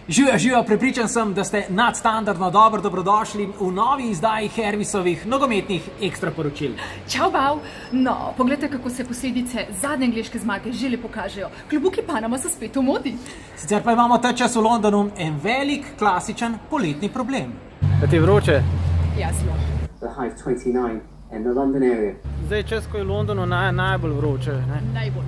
Živijo, prepričan sem, da ste nadstandardno dobrodošli v novi izdaji Hervisovih nogometnih ekstra poročil. Čau, bav! No, poglejte, kako se posledice zadnje angleške zmage že lepo kažejo. Klubuki Panama so spet v modi. Sicer pa imamo ta čas v Londonu en velik, klasičen poletni problem. Da ti je vroče? Jasno. The Hive 29 in the London area. Zdaj je čas, ko je v Londonu najbolj vroče. Ne? Najbolj.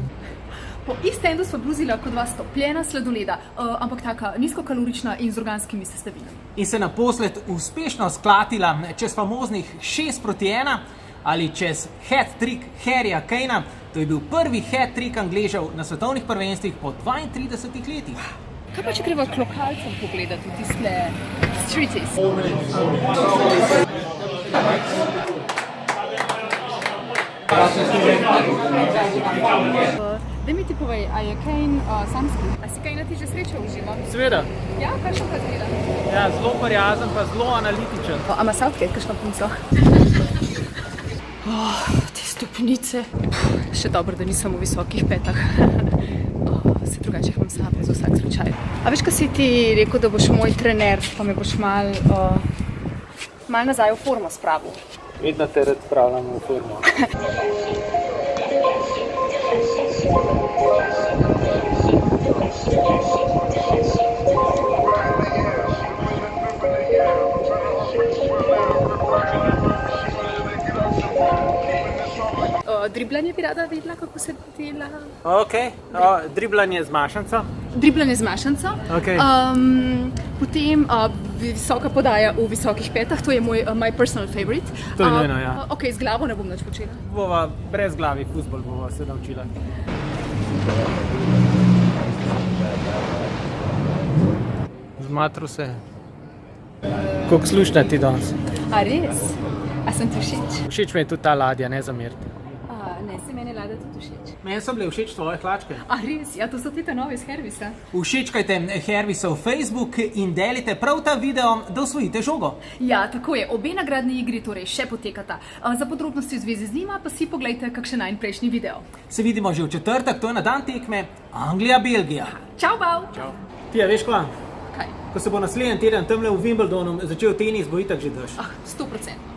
Po Eastendu sva bluzila kot dva stopljena sladoleda, ampak taka nizkokalorična in z organskimi sestavinami. In se naposled uspešno sklatila čez famoznih 6-1 ali čez hat-trick Harryja Kanea. To je bil prvi hat-trick Angležev na svetovnih prvenstvih po 32 letih. Kaj pa, če greva k lokalcem pogledati v tiste streeties? Daj mi ti povej, a je Kane samski? A si Kanea ti že srečal v živo? Seveda. Ja, kakšen pa zgleda? Ja, zelo prijazen pa zelo analitičen. A ima Southgate kakšno punco? Te stopnice. Še dobro, da nisem v visokih petah. Se drugače imam slabe za vsak slučaj. A veš, kaj si ti rekel, da boš moj trener, pa me boš mal nazaj v formo spravil? Vedno te rad spravljamo v formo. Driblanje bi rada videla, kako se dela. Ok, driblanje z mašanco. Driblanje z mašanco. Okay. Potem visoka podaja v visokih petah, to je my personal favorite. To je nujno, ja. Ok, z glavo ne bom nič počela. Bova brez glavi fuzbol bova se naučila. Zmatru se. Koliko slušna ti danes? A res? A sem ti všeč? Všeč mi je tudi ta ladja, ne zamerite. Ne, se meni ladja tudi všeč. Meni so bile všeč tvoje hlačke. A res? Ja, to so te nove iz Hervisa. Všečkajte Hervisov Facebook in delite prav ta video, da osvojite žogo. Ja, tako je. Obe nagradni igri torej še potekata. Za podrobnosti v zvezi z njima pa si poglejte kakšen najprejšnji video. Se vidimo že v četrtek, to je na dan tekme Anglija-Belgija. Čau, bav! Čau. Ti, a veš kva? Kaj? Ko se bo naslednji teden tamle v Wimbledonu začel tenis, bo itak že dež. 100%.